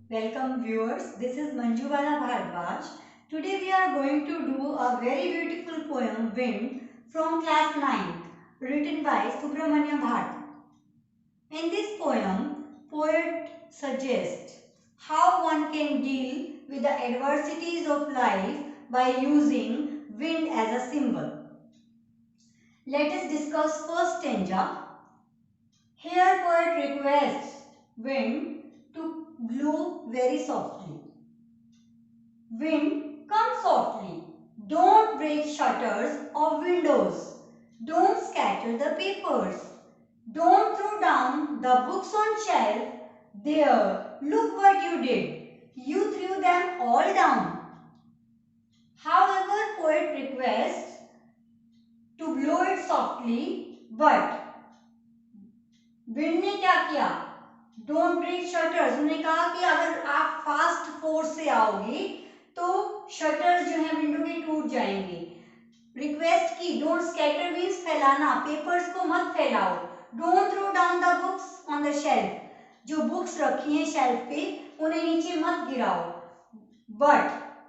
Welcome viewers, this is Manjubala Bhardwaj. Today we are going to do a very beautiful poem Wind from class 9th written by Subramanya Bharti. In this poem, poet suggests how one can deal with the adversities of life by using wind as a symbol. Let us discuss first stanza. Here poet requests wind to blow very softly. Wind, come softly. Don't break shutters of windows. Don't scatter the papers. Don't throw down the books on shelf. There, look what you did. You threw them all down. However, poet requests to blow it softly, but wind ने क्या किया? Don't break shutters. उन्होंने कहा कि अगर आप fast force से आओगे तो शटर्स जो है विंडो के टूट जाएंगे. रिक्वेस्ट की डोंट स्कैटर मीन्स फैलाना, पेपर्स को मत फैलाओ. Don't throw down the books on the shelf. जो बुक्स रखी हैं शेल्फ पे उन्हें नीचे मत गिराओ. बट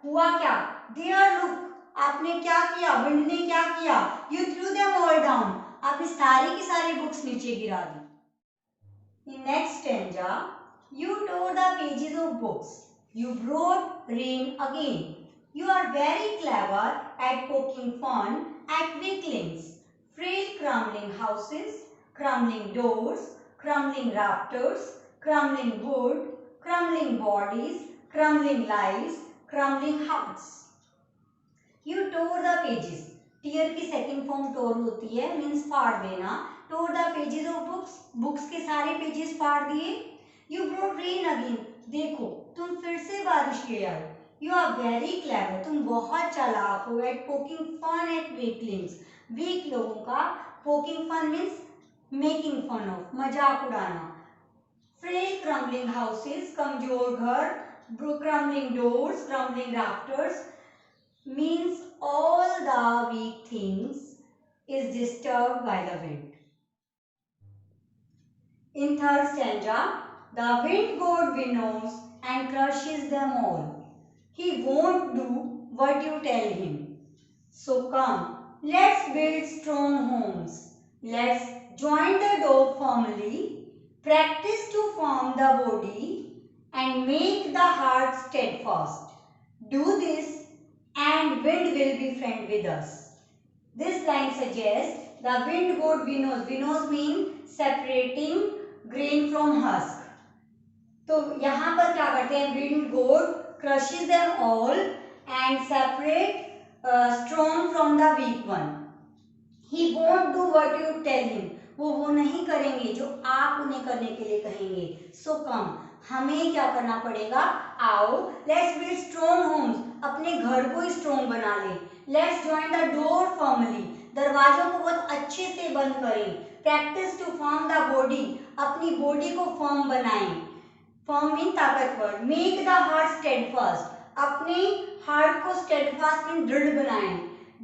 हुआ क्या? There look. आपने क्या किया? विंड ने क्या किया? You threw them all down. आपने सारी की सारी बुक्स नीचे गिरा दी. In next stanza, you tore the pages of books. You brought rain again. You are very clever at poking fun at weaklings. Frail crumbling houses, crumbling doors, crumbling rafters, crumbling wood, crumbling bodies, crumbling lives, crumbling hearts. You tore the pages. Tear की second form tore होती है, means फाड़ देना. Tore the pages of books. Books के सारे pages फाड़ दिए. You brought rain again. देखो तुम फिर से बारिश ले आए. You are very clever. तुम बहुत चालाक हो. At poking fun at weaklings. Weak लोगों का poking fun means making fun of, मजाक उड़ाना. फ्रेल क्रम्बलिंग हाउसेस, कमजोर घर. Crumbling doors, crumbling rafters means all the weak things is disturbed by the wind. In third stanza, the wind god winnows and crushes them all. He won't do what you tell him. So come, let's build strong homes. Let's join the dog firmly, practice to form the body and make the heart steadfast. Do this and wind will be friend with us. This line suggests the wind god winnows. Winnows mean separating grain from husk. तो यहाँ पर क्या करते हैं? Wind god crushes them all and separate strong from the weak one. He won't do what you tell him. वो नहीं करेंगे जो आप उन्हें करने के लिए कहेंगे. So come, हमें क्या करना पड़ेगा? आओ, लेट्स बिल्ड स्ट्रॉन्ग होम्स. अपने घर को स्ट्रॉन्ग बना लें. Let's join the door firmly. दरवाजों को बहुत अच्छे से बंद करें. Practice to form the body. अपनी बॉडी को फॉर्म बनाएं. फॉर्म मीन ताकतवर. Make the heart steadfast. अपने हार्ट को स्टेडफास्ट मीन दृढ़ बनाएं.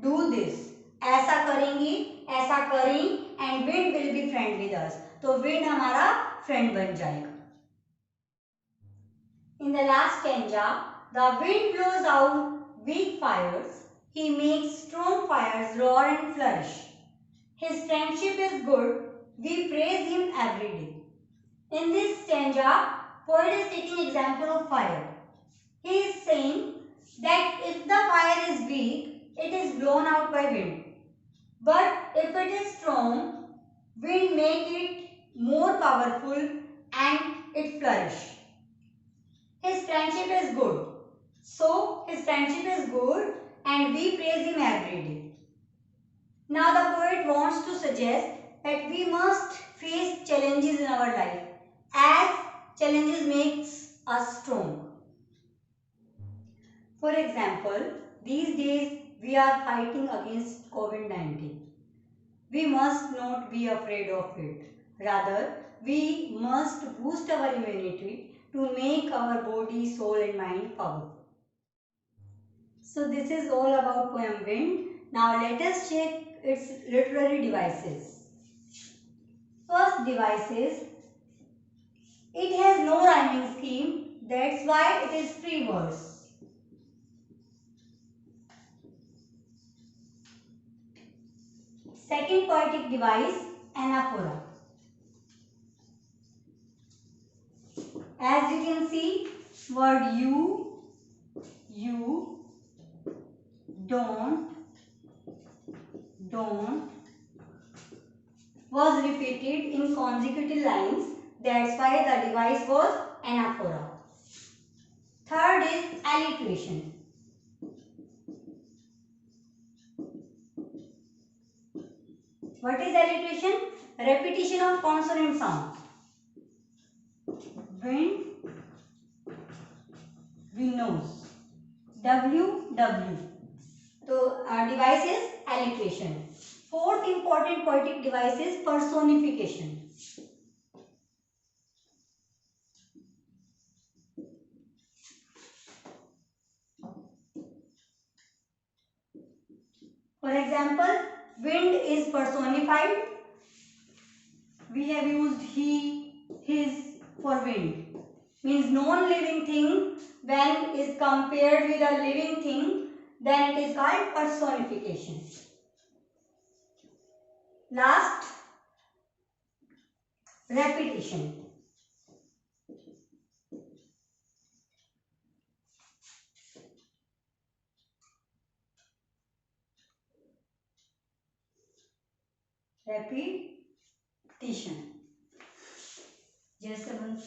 Do this. ऐसा करेंगे, ऐसा करें and wind will be friend with us. तो विंड हमारा फ्रेंड बन जाएगा. In the last stanza, the wind blows out weak fires. He makes strong fires roar and flourish. His friendship is good. We praise him every day. In this stanza, poet is taking example of fire. He is saying that if the fire is weak, it is blown out by wind. But if it is strong, wind make it more powerful and it flourish. His friendship is good. So, his friendship is good and we praise him every day. Now, the poet wants to suggest that we must face challenges in our life as challenges makes us strong. For example, these days we are fighting against COVID-19. We must not be afraid of it. Rather, we must boost our immunity to make our body, soul and mind powerful. So this is all about poem Wind. Now let us check its literary devices. First devices, it has no rhyming scheme. That's why it is free verse. Second poetic device, anaphora. As you can see, word you, don't was repeated in consecutive lines. That's why the device was anaphora. Third is alliteration. What is alliteration? Repetition of consonant sound. Wind, windows. W. So our device is alliteration. Fourth important poetic device is personification. For example, wind is personified. We have used he, his for wind. Means non-living thing when is compared with a living thing, then it is called personification. Last, repetition. Repetition. Just a moment.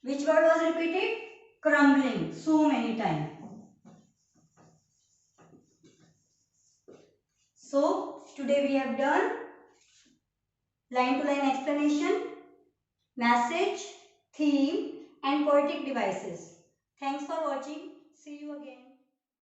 Which word was repeated? Crumbling, so many times. So, today we have done line to line explanation, message, theme and poetic devices. Thanks for watching. See you again.